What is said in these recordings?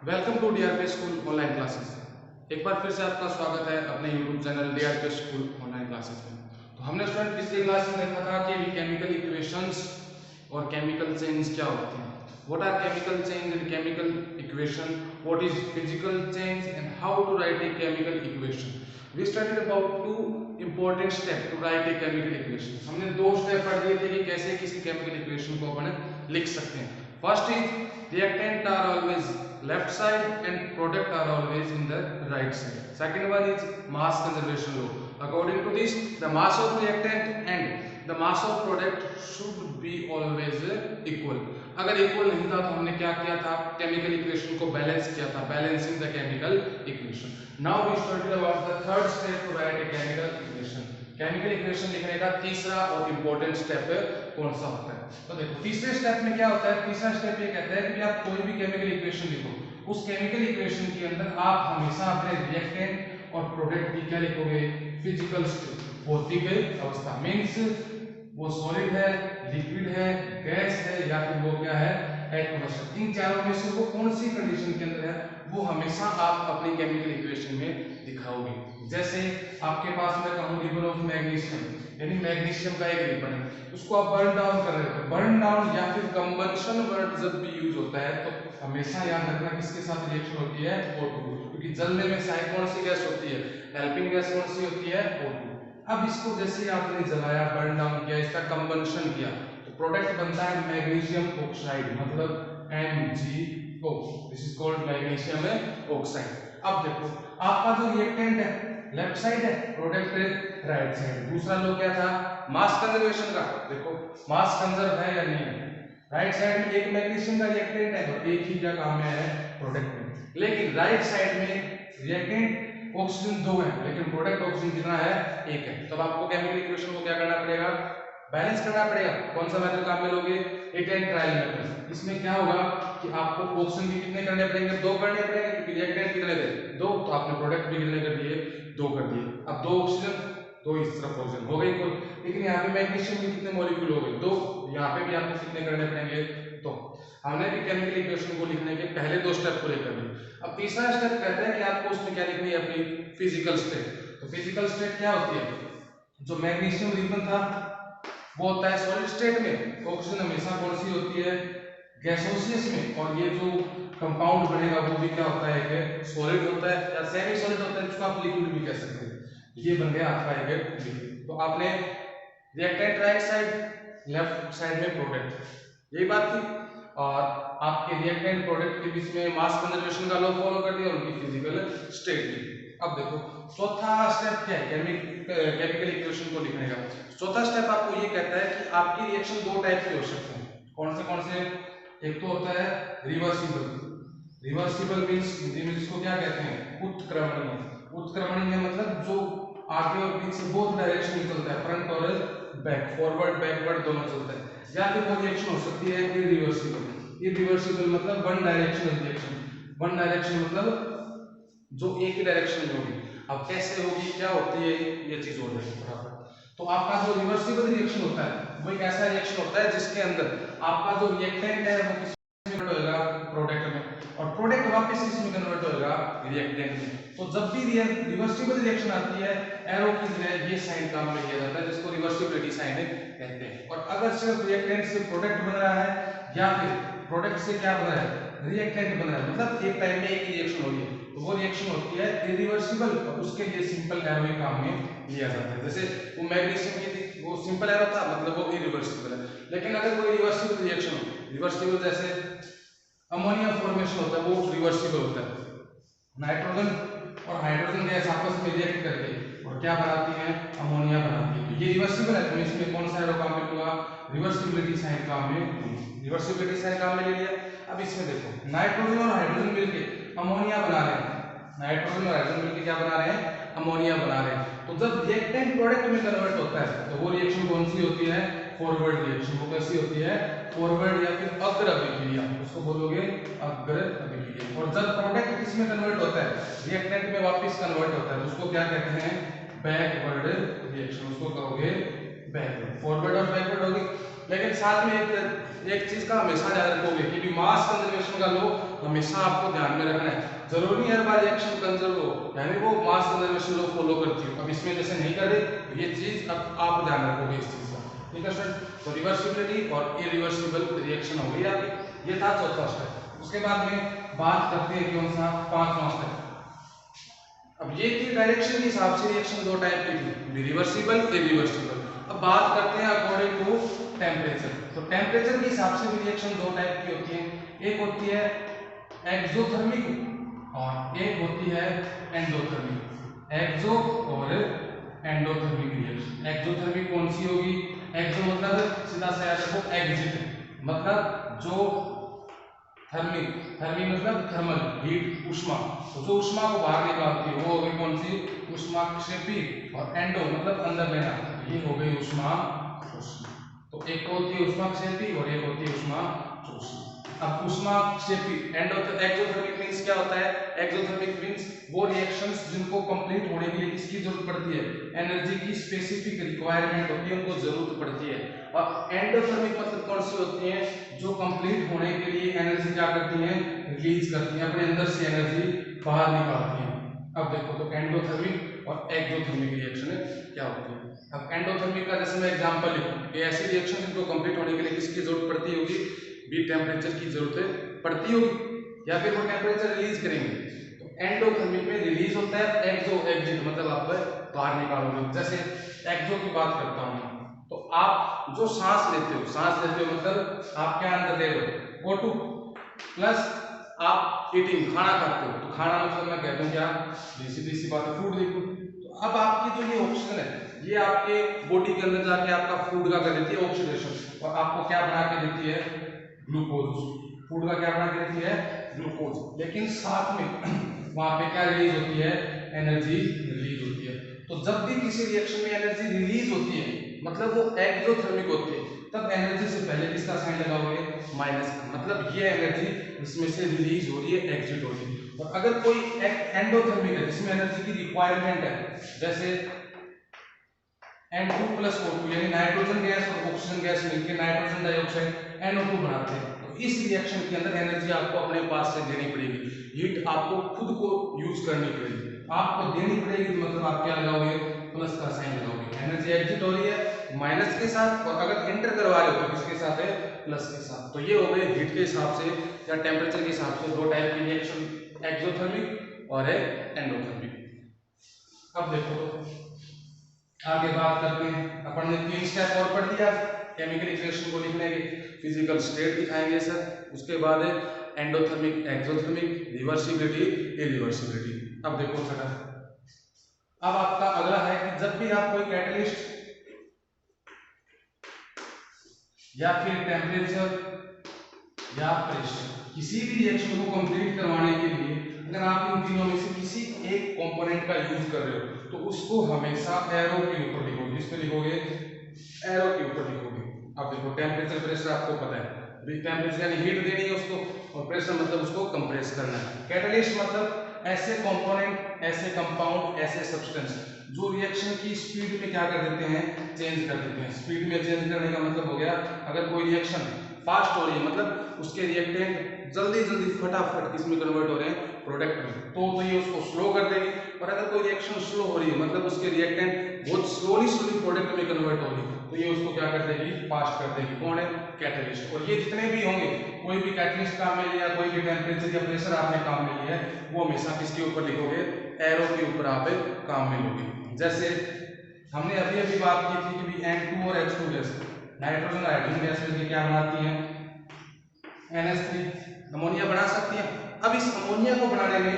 Welcome to DRP school online classes. एक बार फिर से आपका स्वागत है अपने YouTube channel DRP school online classes में। तो हमने स्टूडेंट पिछली क्लास में देखा था कि केमिकल इक्वेशंस और केमिकल चेंज क्या होते हैं। What are chemical change and chemical equation, what is physical change and how to write a chemical equation. We studied about two important step to write a chemical equation. हमने दो step पढ़ दिए थे कि कैसे किसी केमिकल इक्वेशन को अपन लिख सकते हैं। First is reactant are always left side and product are always in the right side. Second one is mass conservation law. According to this, the mass of reactant and the mass of product should be always equal. अगर equal नहीं था तो हमने क्या किया था, chemical equation को balance किया था, balancing the chemical equation. Now we studied about the third step to write a chemical equation. Chemical equation लिखने का तीसरा और इंपॉर्टेंट स्टेप कौन सा होता है? तो देखो तीसरे स्टेप में क्या होता है। तीसरा स्टेप ये कहता है कि आप कोई भी केमिकल इक्वेशन लिखो, उस केमिकल इक्वेशन के अंदर आप हमेशा अपने रिएक्टेंट और प्रोडक्ट की क्या लिखोगे, फिजिकल स्टेट, भौतिक अवस्था। मींस वो सॉलिड है, लिक्विड है, गैस है या फिर वो क्या है, एक्वस। इन चारों में से वो कौन सी कंडीशन के अंदर है वो हमेशा आप अपनी केमिकल इक्वेशन में दिखाओगे। जैसे आपके पास मैं कहूँ रिबन ऑफ मैग्नीशियम, यानी मैग्नीशियम का एक रिबन है, उसको आप बर्न डाउन कर रहे हो। बर्न डाउन या फिर कंबंशन वर्ड जब भी यूज होता है तो हमेशा याद रखना किसके साथ रिएक्शन होती है, O2। क्योंकि जलने में शायद कौन सी गैस होती है, हेल्पिंग गैस कौन सी होती है, O2। अब इसको जैसे आपने जलाया, बर्न डाउन किया, इसका कंबंशन किया तो प्रोडक्ट बनता है मैग्नीशियम ऑक्साइड, मतलब MgO। This is called magnesium oxide. अब देखो आपका जो रिएक्टेंट है लेफ्ट साइड है, प्रोडक्ट राइट साइड। दूसरा लो क्या था, मास कंजर्वेशन का। देखो मास कंजर्व है या नहीं है, राइट साइड में एक मैग्नीशियम का रिएक्टेंट है और एक ही क्या काम में है, प्रोडक्ट में। लेकिन राइट साइड में रिएक्टेंट ऑक्सीजन 2 है लेकिन प्रोडक्ट ऑक्सीजन कितना है, 1 है। तब आपको केमिकल इक्वेशन को क्या करना पड़ेगा, बैलेंस करना पड़ेगा। कौन सा मेथड काम में लोगे, हिट एंड ट्रायल मेथड। इसमें क्या होगा कि आपको ऑक्सीजन भी कितने करने पड़ेंगे, 2 करने पड़ेंगे, क्योंकि रिएक्टेंट कितने थे, 2। तो आपने प्रोडक्ट भी कितने कर दिए, 2 कर दिए। अब 2 ऑक्सीजन 2 इस तरफ ऑक्सीजन हो गई कुल। लेकिन यहाँ पे मैग्नीशियम के कितने मॉलिक्यूल हो गए, 2। यहाँ पे भी आपको कितने करने पड़ेंगे, 2। हमने भी केमिकल इक्वेशन को लिखने के पहले 2 स्टेप को लेकर लिए। अब तीसरा स्टेप कहता है कि आपको उसमें क्या लिखनी है, अपनी फिजिकल स्टेट। तो फिजिकल स्टेट क्या होती है, जो मैग्नीशियम रिबन था वो होता है सॉलिड स्टेट में, ऑक्सीजन हमेशा कौन सी होती है, गैसोसियस में। और ये जो कंपाउंड बनेगा वो भी क्या होता है, एक सॉलिड होता है या सेमी सॉलिड होता है, जिसको आप लिक्विड भी कह सकते हैं। ये बन गया आपका एक लिक्विड। तो आपने reactant right side, left side में प्रोडक्ट, यही बात थी। और आपके रिएक्टेंट प्रोडक्ट के बीच में मास कंजर्वेशन का लॉ फॉलो कर दिया, उनकी फिजिकल स्टेट दी। अब देखो चौथा स्टेप क्या है केमिकल इक्वेशन को लिखने का। चौथा स्टेप आपको ये कहता है कि आपकी रिएक्शन 2 टाइप की हो सकते हैं। कौन से, एक तो होता है रिवर्सिबल। रिवर्सिबल मींस हिंदी में इसको क्या कहते हैं, उत्क्रमणीय। उत्क्रमणीय मतलब जो आगे और पीछे बोथ डायरेक्शन में चलता है, फ्रंट और बैक, फॉरवर्ड बैकवर्ड दोनों चलता है। या फिर वो रिएक्शन हो सकती है इरिवर्सिबल। इरिवर्सिबल मतलब one directional reaction. One direction मतलब जो एक ही डायरेक्शन में होगी। अब कैसे होगी, क्या होती है, ये चीज हो जाएगी बराबर। तो आपका जो रिवर्सिबल रिएक्शन होता है वो एक ऐसा रिएक्शन होता है जिसके अंदर आपका जो रिएक्टेंट है वो किस में कन्वर्ट होगा, प्रोडक्ट में, और प्रोडक्ट वापस किस में कन्वर्ट होगा, रिएक्टेंट में। तो जब भी रिवर्सिबल रिएक्शन आती है, एरो की जगह ये साइन काम में लिया जाता है, जिसको रिवर्सिबिलिटी साइन कहते हैं। और अगर सिर्फ रिएक्टेंट से प्रोडक्ट बन रहा है या फिर प्रोडक्ट से क्या बन रहा है, रिएक्टेंट बन रहा है, मतलब एक टाइम में एक ही रिएक्शन हो रही है, तो वो रिएक्शन होती है इरिवर्सिबल। और उसके लिए सिंपल एरो ही काम में लिया जाता है। जैसे वो मैग्नीशियम की थी, वो सिंपल एरो था, मतलब वो इरिवर्सिबल है। लेकिन अगर कोई रिवर्सिबल रिएक्शन हो, रिवर्सिबल जैसे अमोनिया फॉर्मेशन होता है, वो रिवर्सिबल होता है। नाइट्रोजन और हाइड्रोजन गैस आपस में रिएक्ट करके और क्या बनाती है, अमोनिया बनाती है। ये रिवर्सिबल है, तो इसमें कौन सा एरो काम में लूंगा, रिवर्सिबिलिटी साइन काम में, रिवर्सिबिलिटी साइन काम में ले लिया। अब इसमें देखो नाइट्रोजन और हाइड्रोजन मिलके अमोनिया बना रहे हैं, नाइट्रोजन और हाइड्रोजन मिलके क्या बना रहे हैं, अमोनिया बना रहे हैं। तो जब रिएक्टेंट प्रोडक्ट में कन्वर्ट होता है तो वो रिएक्शन कौन सी होती है, फॉरवर्ड रिएक्शन। वो कैसी होती है, फॉरवर्ड या फिर अग्र अभिक्रिया, उसको बोलोगे अग्र अभिक्रिया। और जब प्रोडक्ट किस में कन्वर्ट होता है, रिएक्टेंट में वापस कन्वर्ट होता है, तो उसको क्या कहते हैं, बैकवर्ड रिएक्शन। उसको कहोगे बैकवर्ड। फॉरवर्ड और बैकवर्ड होगी, लेकिन साथ में एक चीज का हमेशा ध्यान रखोगे कि भी मास कंजर्वेशन का लॉ हमेशा आपको ध्यान में रखना है। जरूरी नहीं हर बार रिएक्शन कंजर्व हो, यानी वो मास कंजर्वेशन लॉ फॉलो करती हो। अब इसमें जैसे नहीं कर रहे तो ये चीज अब आप ध्यान रखोगे इस चीज का, ठीक है स्टूडेंट। तो रिवर्सिबिलिटी और इरिवर्सिबल रिएक्शन हो गई आपकी, ये था चौथा स्टेप। उसके बाद में बात करते हैं कौन सा, पांचवा स्टेप। अब ये थी डायरेक्शन के हिसाब से रिएक्शन दो टाइप की थी, रिवर्सिबल, इरिवर्सिबल। अब बात करते हैं अकॉर्डिंग टू टेम्परेचर। तो टेम्परेचर के हिसाब से भी रिएक्शन दो टाइप की होती है, एक होती है एक्सोथर्मिक और एक होती है एंडोथर्मिक। एक्सो और एंडोथर्मिक रिएक्शन। एक्सोथर्मिक कौन सी होगी? एक्सो मतलब सीधा सा याद रखो एग्जिट, मतलब जो थर्मिक, थर्मी मतलब थर्मल हीट, उष्मा, तो जो उष्मा को बाहर निकालती है वो हो गई कौन सी? उष्माक्षेपी। और एंडो मतलब अंदर लेना, ये हो गई उष्मा शोषी। तो एक होती है उष्माक्षेपी और एक होती है उष्मा शोषी। अब उष्माक्षेपी एक्सोथर्मिक मींस क्या होता है? एक्सोथर्मिक मींस वो रिएक्शंस जिनको कंप्लीट होने के लिए किसकी जरूरत पड़ती है? एनर्जी की स्पेसिफिक रिक्वायरमेंट होती है, उनको जरूरत पड़ती है। और एंडोथर्मिक मतलब कौन सी होती है? जो कंप्लीट होने के लिए एनर्जी क्या करती है? रिलीज करती है, अपने अंदर से एनर्जी बाहर निकालती है। अब देखो तो एंडोथर्मिक और एक्सोथर्मिक रिएक्शन क्या होती है। अब एंडोथर्मिक का जैसे मैं एग्जांपल लिखूं कि ऐसी रिएक्शन जिनको कंप्लीट होने के लिए किसकी जरूरत पड़ती होगी? भी टेम्परेचर की जरूरत पड़ती होगी या फिर वो टेम्परेचर रिलीज करेंगे। तो एंडोथर्मिक में रिलीज होता है, एक्सो एग्जिट मतलब आप बाहर निकालोगे। जैसे एक्सो की बात करता हूं तो आप जो सांस लेते हो मतलब आप क्या अंदर ले रहे हो? O2 प्लस आप ईटिंग खाना खाते हो, तो खाना मतलब मैं कहता हूँ क्या? सीधी सी बात है, फूड लिक्विड। तो अब आपकी जो ये ऑक्सीजन है ये आपके बॉडी के अंदर जाके आपका फूड का कर देती है ऑक्सीडेशन, और आपको क्या बना के देती है? ग्लूकोज। फूड का क्या बना के देती है? ग्लूकोज। लेकिन साथ में वहां पे क्या रिलीज होती है? एनर्जी रिलीज होती है। तो जब भी किसी रिएक्शन में एनर्जी रिलीज होती है मतलब वो एक्सोथर्मिक होती है, तब एनर्जी से पहले किसका साइन लगाओगे? माइनस का, मतलब ये एनर्जी इसमें से रिलीज हो रही है, एग्जिट हो रही है। और अगर कोई एंडोथर्मिक है जिसमें एनर्जी की रिक्वायरमेंट है, जैसे N2+O2 यानी नाइट्रोजन गैस और ऑक्सीजन गैस मिलकर नाइट्रोजन डाइऑक्साइड NO2 बनाते हैं, तो इस रिएक्शन के अंदर एनर्जी आपको अपने पास से देनी पड़ेगी, हीट आपको खुद को यूज करनी पड़ेगी। आपको देनी पड़ेगी तो मतलब आप क्या लगाओगे? प्लस का साइन लगाओगे। एनर्जी एग्जिट हो रही है माइनस के साथ, और अगर एंटर करवा रहे हो तो किसके साथ है? प्लस के साथ। तो ये हो गए हीट के हिसाब से या टेम्परेचर के हिसाब से दो टाइप की रिएक्शन, एक्सोथर्मिक और एंडोथर्मिक। अब देखो तो आगे बात करते हैं, अपन ने 3 स्टेप और पढ़ दिया केमिकल इक्वेशन को लिखने के। फिजिकल स्टेट दिखाएंगे सर, उसके बाद एंडोथर्मिक, एक्सोथर्मिक, रिवर्सिबिलिटी, इरिवर्सिबिलिटी। अब देखो सर, अब आपका अगला है कि जब भी आप कोई कैटलिस्ट या फिर टेम्परेचर या प्रेशर किसी भी रिएक्शन को कंप्लीट करवाने के लिए अगर आप इन तीनों में से किसी एक कंपोनेंट का यूज कर रहे हो तो उसको हमेशा एरो के ऊपर लिखोगे। इस पे लिखोगे, एरो के ऊपर लिखोगे। अब देखो टेम्परेचर प्रेशर आपको पता है, टेम्परेचर यानी हीट देनी है उसको, और प्रेशर मतलब उसको कंप्रेस करना है। कैटलिस्ट मतलब ऐसे कंपोनेंट, ऐसे कंपाउंड, ऐसे सब्सटेंस जो रिएक्शन की स्पीड में क्या कर देते हैं? चेंज कर देते हैं। स्पीड में चेंज करने का मतलब हो गया, अगर कोई रिएक्शन फास्ट हो रही है मतलब उसके रिएक्टेंट जल्दी जल्दी फटाफट किसमें कन्वर्ट हो रहे हैं? प्रोडक्ट में, तो ये उसको स्लो कर देगी। और अगर कोई रिएक्शन स्लो हो रही है मतलब उसके रिएक्टेंट बहुत स्लोली प्रोडक्ट में कन्वर्ट हो रही है, तो ये उसको क्या कर देगी? फास्ट कर देगी। कौन है? कैटलिस्ट। और ये जितने भी होंगे, कोई भी कैटलिस्ट काम में लिया, कोई भी टेम्परेचर या प्रेशर आपने काम में लिया है, वो हमेशा किसके ऊपर लिखोगे? एरो के ऊपर आप काम में लोगे। जैसे हमने अभी अभी बात की थी कि N2 और H2 गैस नाइट्रोजन और हाइड्रोजन गैस मिलकर क्या बनाती है? NH3 अमोनिया बना सकती है। अब इस अमोनिया को बनाने में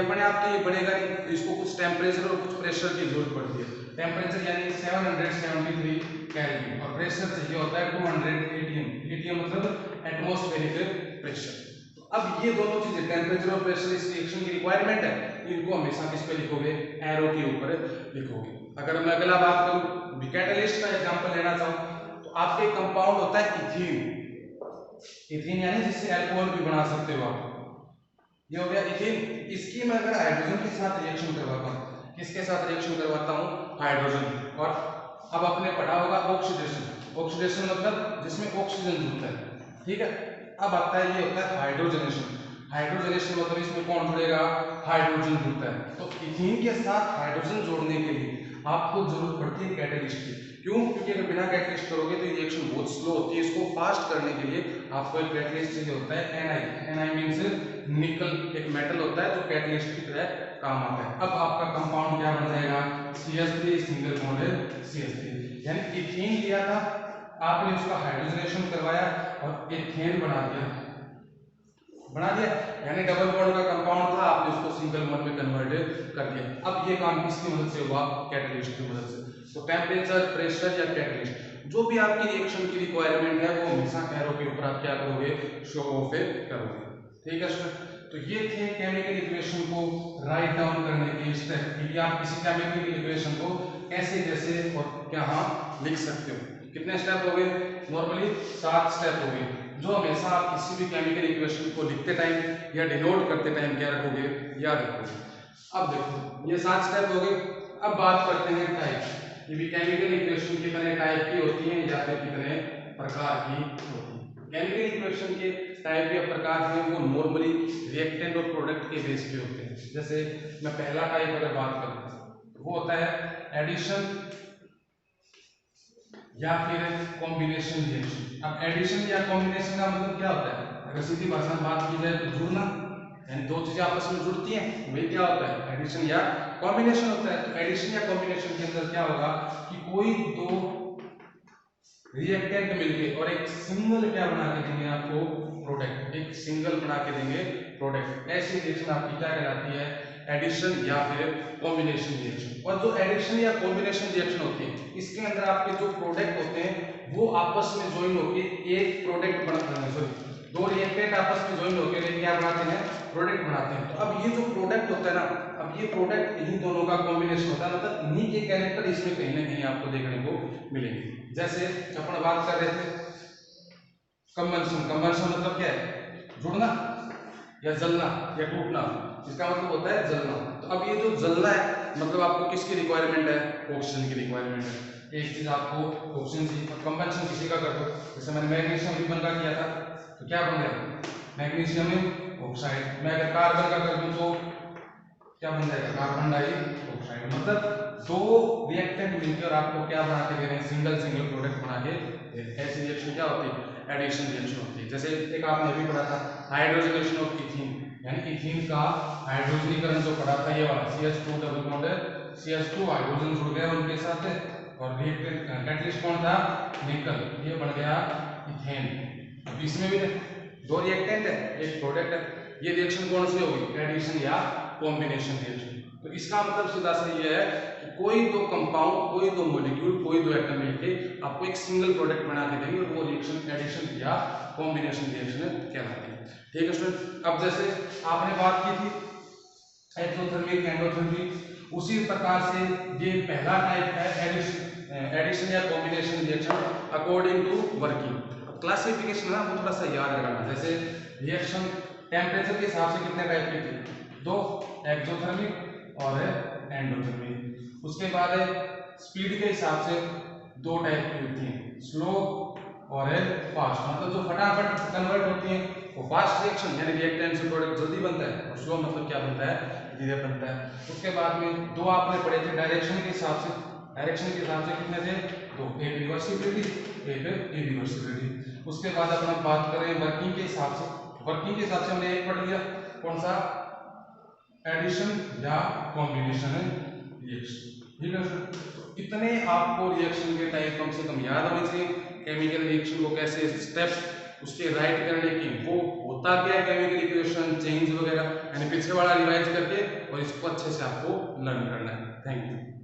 अपने आप तो ये बनेगा नहीं, इसको कुछ टेम्परेचर और कुछ प्रेशर की जरूरत पड़ती है। टेम्परेचर यानी 773 केल्विन और प्रेशर चाहिए होता है 200 atm। atm मतलब एटमॉस्फेरिक प्रेशर। तो अब ये दोनों चीजें टेम्परेचर और प्रेशर इस रिएक्शन की रिक्वायरमेंट है, इनको हमेशा किस पे लिखोगे? एरो के ऊपर लिखोगे। अगर मैं अगला बात करूं, कैटलिस्ट का एग्जांपल लेना चाहूं तो आपके कंपाउंड होता है इथीन। इथीन यानी जिससे अल्कोहल भी बना सकते हो आप, ये हो गया इथीन। इसकी मैं अगर हाइड्रोजन के साथ रिएक्शन करवाता हूं, किसके साथ रिएक्शन करवाता हूं? हाइड्रोजन। और अब आपने पढ़ा होगा ऑक्सीडेशन, ऑक्सीडेशन मतलब जिसमें ऑक्सीजन जुड़ता है, ठीक है। अब आता है ये होता है हाइड्रोजनेशन। हाइड्रोजनेशन मतलब इसमें कौन जुड़ेगा, हाइड्रोजन जुड़ता है। तो इथीन के साथ हाइड्रोजन जोड़ने के लिए आपको जरूरत पड़ती है कैटेलिस्ट की। क्यों? क्योंकि अगर बिना कैटेलिस्ट करोगे तो ये रिएक्शन बहुत स्लो होती है। इसको फास्ट करने के लिए आपको एक कैटेलिस्ट चाहिए होता है Na। Na मींस निकल, एक मेटल होता है जो कैटेलिस्ट की तरह काम आता है। अब आपका कंपाउंड क्या बन जाएगा, CH3 सिंगल बॉन्ड CH3, यानी इथीन लिया था आपने, उसका हाइड्रोजनेशन करवाया और एथेन बना दिया, यानी डबल बॉन्ड का कंपाउंड था, आपने उसको सिंगल बॉन्ड में कन्वर्ट कर दिया। अब ये काम किसकी मदद से हुआ, कैटेलिस्ट की मदद से। तो टेम्परेचर, प्रेशर या कैटेलिस्ट, जो भी आपकी रिएक्शन की रिक्वायरमेंट है वो हमेशा कैरो के ऊपर आप क्या करोगे, शो ऑफ करोगे, ठीक है स्टूडेंट। तो ये थे केमिकल इक्वेशन को राइट डाउन करने के स्टेप कि आप किसी केमिकल इक्वेशन को कैसे कैसे और कहाँ लिख सकते हो। कितने स्टेप हो गए, नॉर्मली 7 स्टेप हो गए, जो हमेशा आप किसी भी केमिकल इक्वेशन को लिखते टाइम या डिनोट करते टाइम क्या रखोगे, याद रखोगे। अब देखो ये 7 स्टेप हो गए। अब बात करते हैं टाइप, ये भी केमिकल इक्वेशन कितने टाइप की होती है या फिर कितने प्रकार की होती है। केमिकल इक्वेशन के टाइप या प्रकार हैं वो नॉर्मली रिएक्टेंट और प्रोडक्ट के बेस पे होते हैं। जैसे मैं पहला टाइप अगर बात करूं वो होता है एडिशन या फिर कॉम्बिनेशन रिएक्शन। अब एडिशन या कॉम्बिनेशन का मतलब क्या होता है, अगर सीधी भाषा में बात की जाए तो जुड़ना, यानी दो चीजें आपस में जुड़ती हैं, वही क्या होता है, एडिशन या कॉम्बिनेशन होता है। तो एडिशन या कॉम्बिनेशन के अंदर क्या होगा कि कोई दो रिएक्टेंट मिलके और एक सिंगल क्या बना के देंगे आपको, प्रोडक्ट, एक सिंगल बना के देंगे प्रोडक्ट। ऐसी रिएक्शन आपकी क्या कहलाती है, एडिशन या फिर कॉम्बिनेशन रिएक्शन। और जो एडिशन या कॉम्बिनेशन रिएक्शन होती है इसके अंदर आपके जो प्रोडक्ट होते हैं वो आपस में ज्वाइन होकर एक प्रोडक्ट बनाते हैं, सॉरी दो रिएक्टेंट आपस में ज्वाइन होकर एक क्या बनाते हैं, प्रोडक्ट बनाते हैं। तो अब ये जो प्रोडक्ट होता है ना, अब ये प्रोडक्ट इन्हीं दोनों का कॉम्बिनेशन होता है, मतलब इन्हीं के कैरेक्टर इसमें कहीं ना कहीं आपको देखने को मिलेंगे। जैसे अपन बात कर रहे थे कंबंशन, कंबंशन मतलब क्या है, जुड़ना या जलना या टूटना, इसका मतलब होता है जलना। तो अब ये जो जलना है मतलब आपको किसकी रिक्वायरमेंट है, ऑक्सीजन की रिक्वायरमेंट है। एक चीज आपको ऑक्सीजन की, कंबंशन किसी का कर दो, जैसे मैंने मैग्नीशियम रिबन का किया था तो क्या बन गया, मैग्नीशियम ऑक्साइड। मैं अगर कार्बन का कर दूं तो क्या बन जाएगा, कार्बन डाइऑक्साइड। मतलब दो रिएक्टेंट मिलकर और आपको क्या बना के दे रहे हैं, सिंगल प्रोडक्ट बना के। ऐसी रिएक्शन क्या होती है, एडिशन रिएक्शन होती है। जैसे एक आपने भी पढ़ा था हाइड्रोजनेशन ऑफ इथीन, यानी इथीन का हाइड्रोजनीकरण जो पढ़ा था ये वाला, CH2 डबल बॉन्ड है, CH2 हाइड्रोजन जुड़ गया उनके साथ और रिएक्टेंट कैटलिस्ट कौन था, निकल, ये बन गया इथेन। अब इसमें भी दो रिएक्टेंट है एक प्रोडक्ट है, ये रिएक्शन कौन सी होगी, एडिशन या कॉम्बिनेशन रिएक्शन। तो इसका मतलब सीधा सा ये है कि कोई दो कंपाउंड, कोई दो मॉलिक्यूल, कोई दो एटम मिलके आपको एक सिंगल प्रोडक्ट बना के देंगे और वो रिएक्शन एडिशन या कॉम्बिनेशन रिएक्शन कहलाती है, ठीक है स्टूडेंट। अब जैसे आपने बात की थी एक्सोथर्मिक, एंडोथर्मिक, उसी प्रकार से ये पहला टाइप है एडिशन या combination reaction according to working. Classification है वो थोड़ा सा याद रखना। जैसे रिएक्शन टेम्परेचर के हिसाब से कितने टाइप की थी, दो, एक्सोथर्मिक और एंडोथर्मिक। उसके बाद स्पीड के हिसाब से दो टाइप की होती हैं, स्लो और फास्ट। मतलब जो फटाफट कन्वर्ट होती हैं वो फास्ट रिएक्शन, यानी रिएक्टेंट से प्रोडक्ट जल्दी बनता है, और स्लो मतलब क्या बनता है, धीरे बनता है। उसके बाद में दो आपने पढ़े थे डायरेक्शन के हिसाब से, डायरेक्शन के हिसाब से कितने थे, दो, एक रिवर्सिबिलिटी एक इरिवर्सिबिलिटी। उसके बाद अपन बात करें वर्किंग के हिसाब से, वर्किंग के हिसाब से हमने एक पढ़ लिया कौन सा, एडिशन या कॉम्बिनेशन रिएक्शन, ठीक है सर। तो इतने आपको रिएक्शन के टाइप कम से कम याद होने चाहिए। केमिकल रिएक्शन को कैसे स्टेप उसके राइट करने की, वो होता क्या है केमिकल इक्वेशन, चेंज वगैरह, यानी पीछे वाला रिवाइज करके और इसको अच्छे से आपको लर्न करना है। Thank you.